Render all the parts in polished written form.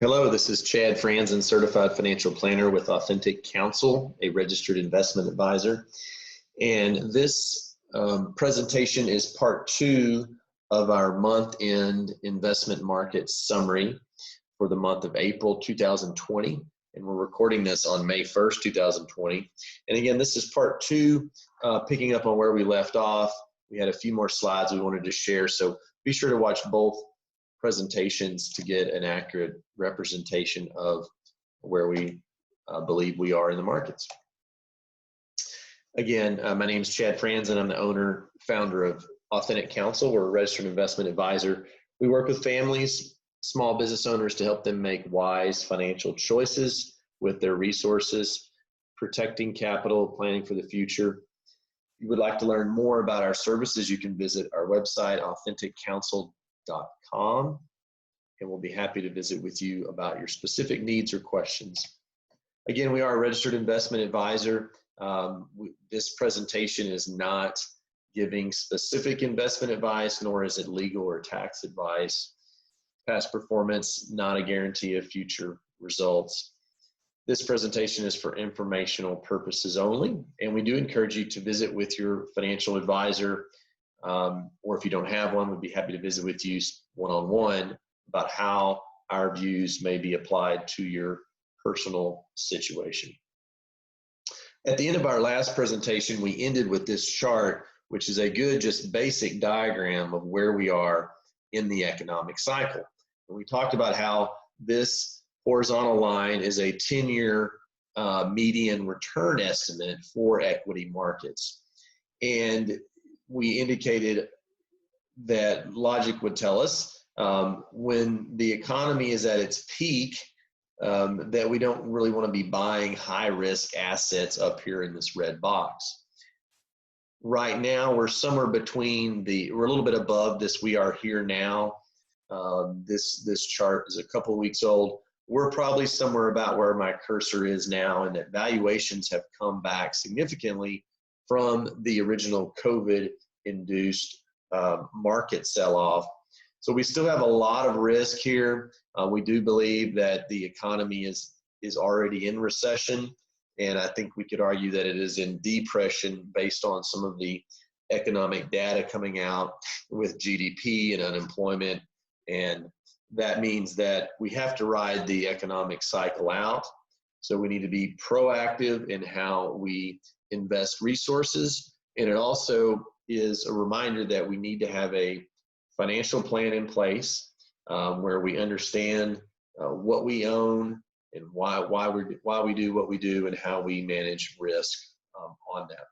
Hello, this is Chad Franzen, Certified Financial Planner with Authentic Counsel, a registered investment advisor. And this presentation is part 2 of our month-end investment market summary for the month of April 2020. And we're recording this on May 1st, 2020. And again, this is part 2, picking up on where we left off. We had a few more slides we wanted to share, so be sure to watch both presentations to get an accurate representation of where we believe we are in the markets. Again, my name is Chad Franzen. I'm the owner, founder of Authentic Counsel. We're a registered investment advisor. We work with families, small business owners to help them make wise financial choices with their resources, protecting capital, planning for the future. If you would like to learn more about our services, you can visit our website, AuthenticCounsel.com, and we'll be happy to visit with you about your specific needs or questions. Again, we are a registered investment advisor. This presentation is not giving specific investment advice, nor is it legal or tax advice. Past performance, not a guarantee of future results. This presentation is for informational purposes only, and we do encourage you to visit with your financial advisor, or if you don't have one, we'd be happy to visit with you one-on-one about how our views may be applied to your personal situation. At the end of our last presentation, we ended with this chart, which is a good, just basic diagram of where we are in the economic cycle. And we talked about how this horizontal line is a 10-year median return estimate for equity markets. And we indicated that logic would tell us when the economy is at its peak, that we don't really want to be buying high-risk assets up here in this red box. Right now, we're somewhere between we're a little bit above this "we are here now." This chart is a couple weeks old. We're probably somewhere about where my cursor is now, and that valuations have come back significantly from the original COVID-induced market sell-off. So we still have a lot of risk here. We do believe that the economy is already in recession, and I think we could argue that it is in depression based on some of the economic data coming out with GDP and unemployment. And that means that we have to ride the economic cycle out. So we need to be proactive in how we invest resources. And it also is a remander that we need to have a financial plan in place where we understand what we own and why we do what we do and how we manage risk on that.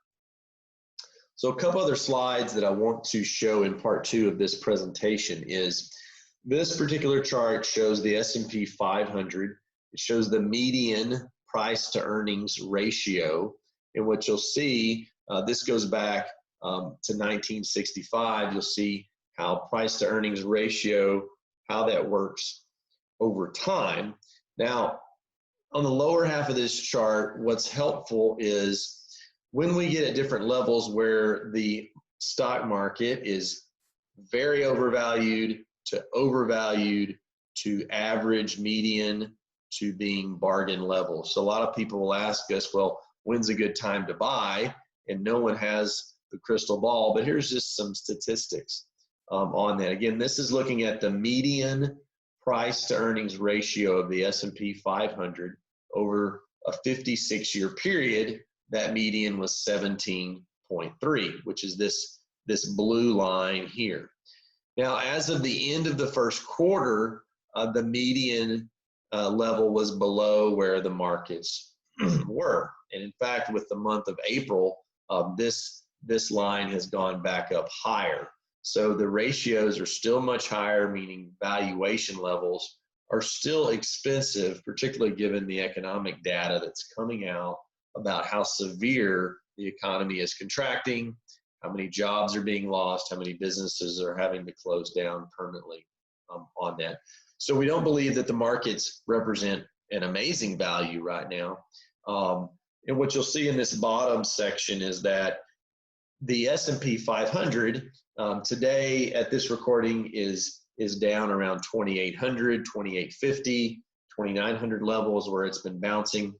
So a couple other slides that I want to show in part 2 of this presentation is this particular chart shows the S&P 500. It shows the median price to earnings ratio. And what you'll see, this goes back to 1965. You'll see how price to earnings ratio, how that works over time. Now, on the lower half of this chart, what's helpful is when we get at different levels where the stock market is very overvalued to overvalued to average, median, to being bargain level. So a lot of people will ask us, well, when's a good time to buy? And no one has the crystal ball, but here's just some statistics on that. Again, this is looking at the median price to earnings ratio of the S&P 500 over a 56-year period. That median was 17.3, which is this blue line here. Now, as of the end of the first quarter, the median level was below where the markets were. And in fact, with the month of April, this line has gone back up higher. So the ratios are still much higher, meaning valuation levels are still expensive, particularly given the economic data that's coming out about how severe the economy is contracting, how many jobs are being lost, how many businesses are having to close down permanently on that. So we don't believe that the markets represent an amazing value right now. And what you'll see in this bottom section is that the S&P 500 today at this recording is down around 2,800, 2,850, 2,900 level is where it's been bouncing.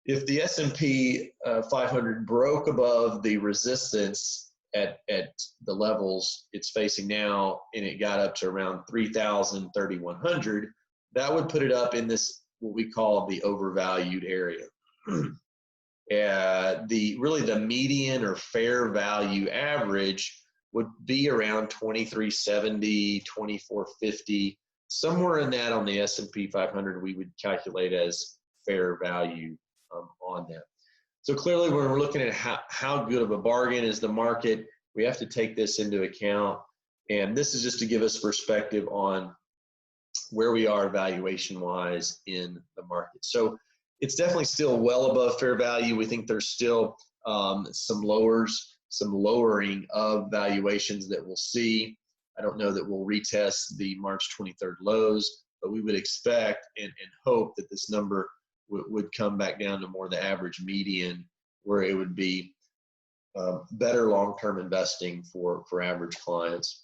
If the S&P 500 broke above the resistance at the levels it's facing now, and it got up to around 3,000, 3,100, that would put it up in this, what we call the overvalued area. Really the median or fair value average would be around 2,370, 2,450, somewhere in that on the S&P 500 we would calculate as fair value on that. So clearly when we're looking at how good of a bargain is the market, we have to take this into account. And this is just to give us perspective on where we are valuation-wise in the market. So it's definitely still well above fair value. We think there's still some lowering of valuations that we'll see. I don't know that we'll retest the March 23rd lows, but we would expect and hope that this number would come back down to more the average median, where it would be better long-term investing for average clients.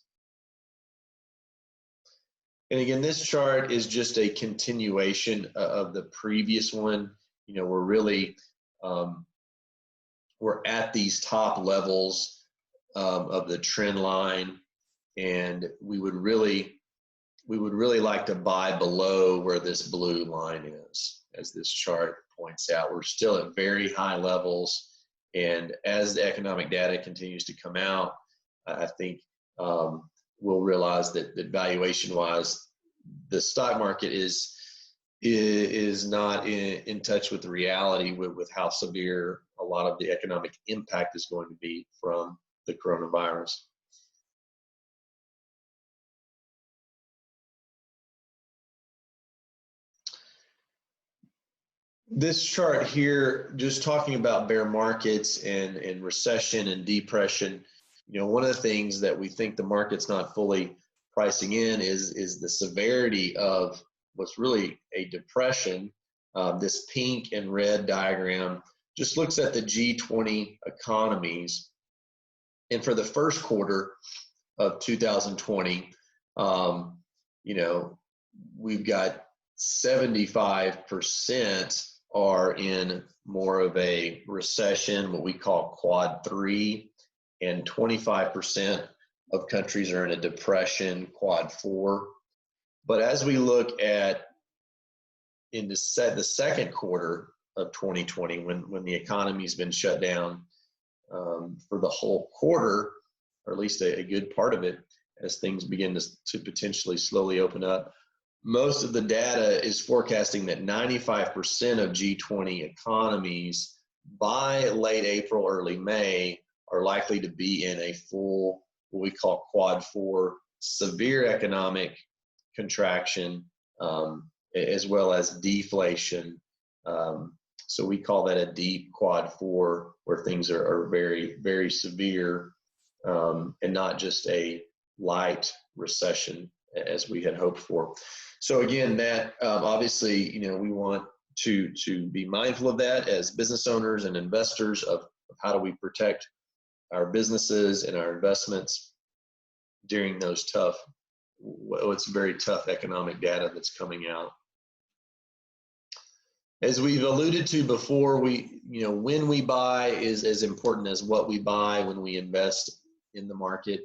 And again, this chart is just a continuation of the previous one. You know, we're really, we're at these top levels of the trend line, and we would really like to buy below where this blue line is, as this chart points out. We're still at very high levels, and as the economic data continues to come out, I think we'll realize that valuation-wise, the stock market is not in touch with the reality with how severe a lot of the economic impact is going to be from the coronavirus. This chart here, just talking about bear markets and recession and depression, you know, one of the things that we think the market's not fully pricing in is the severity of what's really a depression. This pink and red diagram just looks at the G20 economies. And for the first quarter of 2020, you know, we've got 75% are in more of a recession, what we call quad 3, and 25% of countries are in a depression, quad 4. But as we look at in the second quarter of 2020, when the economy's been shut down for the whole quarter, or at least a good part of it, as things begin to potentially slowly open up, most of the data is forecasting that 95% of G20 economies by late April, early May are likely to be in a full, what we call quad 4, severe economic contraction, as well as deflation. So we call that a deep quad 4, where things are very, very severe, and not just a light recession as we had hoped for. So again, that obviously, you know, we want to be mindful of that as business owners and investors of how do we protect our businesses and our investments during those what's very tough economic data that's coming out. As we've alluded to before, you know, when we buy is as important as what we buy when we invest in the market.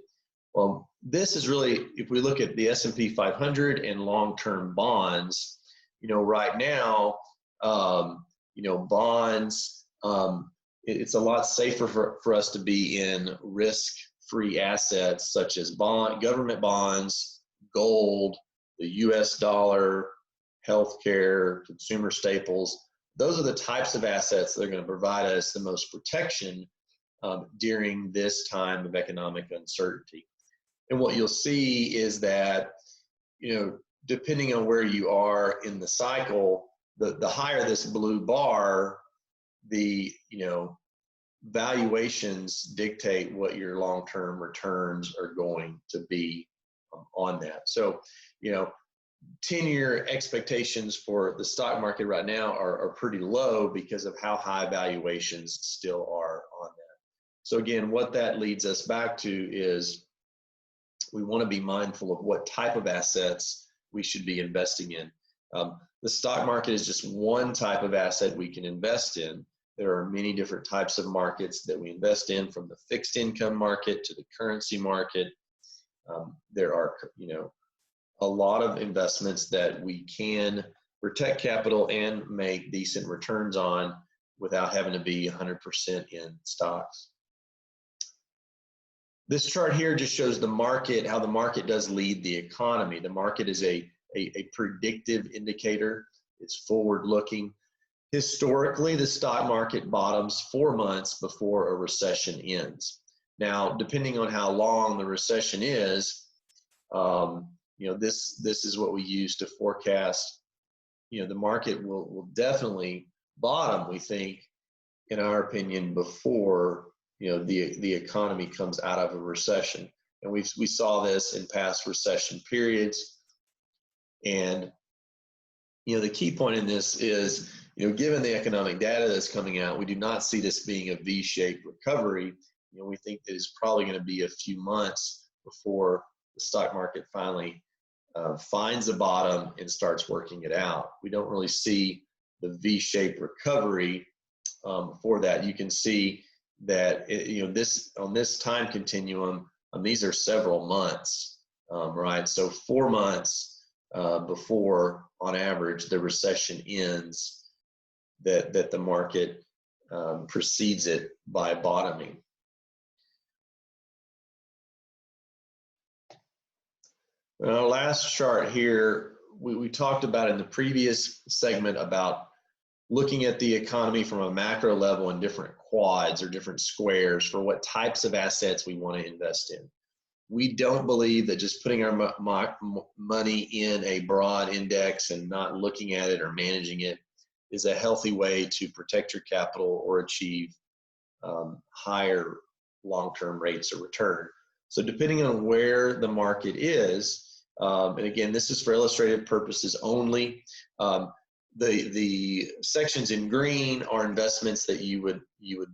Well, this is really, if we look at the S&P 500 and long-term bonds, you know, right now, you know, bonds, it's a lot safer for us to be in risk-free assets such as government bonds, gold, the US dollar, healthcare, consumer staples. Those are the types of assets that are going to provide us the most protection during this time of economic uncertainty. And what you'll see is that, you know, depending on where you are in the cycle, the higher this blue bar, the, you know, valuations dictate what your long-term returns are going to be on that. So, you know, 10-year expectations for the stock market right now are pretty low because of how high valuations still are on that. So again, what that leads us back to is we want to be mindful of what type of assets we should be investing in. The stock market is just one type of asset we can invest in. There are many different types of markets that we invest in, from the fixed income market to the currency market. There are, a lot of investments that we can protect capital and make decent returns on without having to be 100% in stocks. This chart here just shows the market, how the market does lead the economy. The market is a predictive indicator. It's forward-looking. Historically, the stock market bottoms 4 months before a recession ends. Now, depending on how long the recession is, this is what we use to forecast. The market will definitely bottom, we think, in our opinion, before the economy comes out of a recession. And we saw this in past recession periods. And the key point in this is, given the economic data that's coming out, we do not see this being a V-shaped recovery. We think that it's probably going to be a few months before the stock market finally finds a bottom and starts working it out. We don't really see the V-shaped recovery for that. You can see that on this time continuum, these are several months, right? So 4 months before, on average, the recession ends, that the market precedes it by bottoming. Our last chart here, we talked about in the previous segment about looking at the economy from a macro level in different quads or different squares for what types of assets we want to invest in. We don't believe that just putting our money in a broad index and not looking at it or managing it is a healthy way to protect your capital or achieve higher long-term rates of return. So depending on where the market is, and again, this is for illustrative purposes only, the sections in green are investments that you would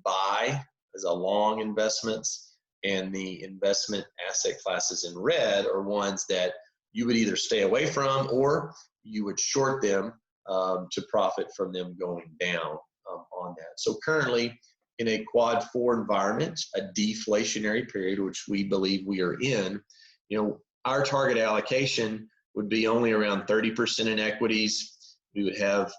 buy as a long investments, and the investment asset classes in red are ones that you would either stay away from or you would short them to profit from them going down on that. So currently, in a quad 4 environment, a deflationary period, which we believe we are in, our target allocation would be only around 30% in equities. We would have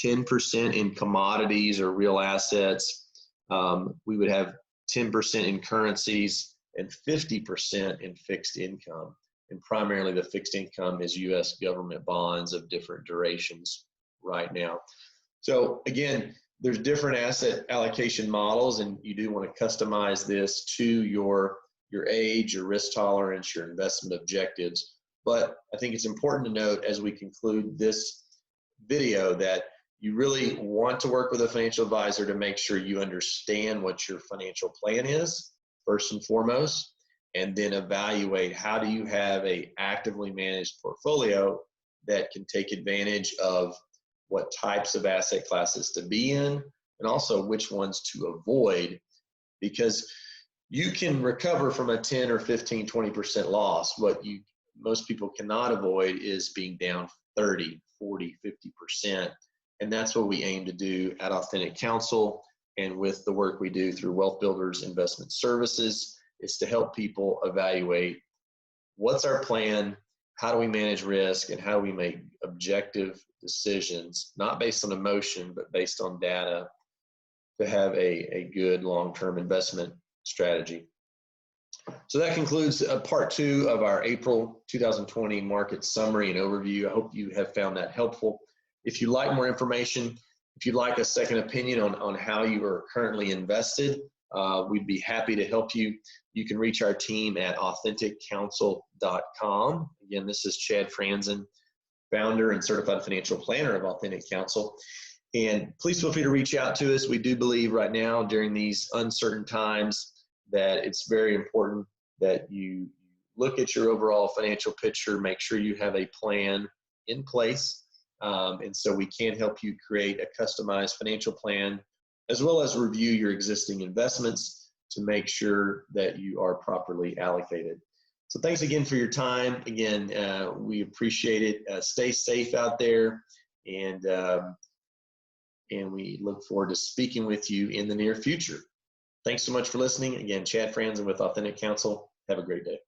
10% in commodities or real assets. We would have 10% in currencies and 50% in fixed income. And primarily the fixed income is U.S. government bonds of different durations right now. So again, there's different asset allocation models, and you do want to customize this to your age, your risk tolerance, your investment objectives. But I think it's important to note as we conclude this video that you really want to work with a financial advisor to make sure you understand what your financial plan is, first and foremost, and then evaluate how do you have a actively managed portfolio that can take advantage of what types of asset classes to be in, and also which ones to avoid, because you can recover from a 10 or 15, 20% loss. What most people cannot avoid is being down 30, 40, 50%. And that's what we aim to do at Authentic Counsel, and with the work we do through Wealth Builders Investment Services, is to help people evaluate what's our plan, how do we manage risk, and how do we make objective decisions, not based on emotion, but based on data, to have a good long-term investment strategy. So that concludes part 2 of our April 2020 market summary and overview. I hope you have found that helpful. If you'd like more information, if you'd like a second opinion on how you are currently invested, we'd be happy to help you. You can reach our team at AuthenticCounsel.com. Again, this is Chad Franzen, founder and certified financial planner of Authentic Counsel. And please feel free to reach out to us. We do believe right now, during these uncertain times, that it's very important that you look at your overall financial picture, make sure you have a plan in place. And so we can help you create a customized financial plan, as well as review your existing investments to make sure that you are properly allocated. So thanks again for your time. Again, we appreciate it. Stay safe out there, and we look forward to speaking with you in the near future. Thanks so much for listening. Again, Chad Franzen with Authentic Counsel. Have a great day.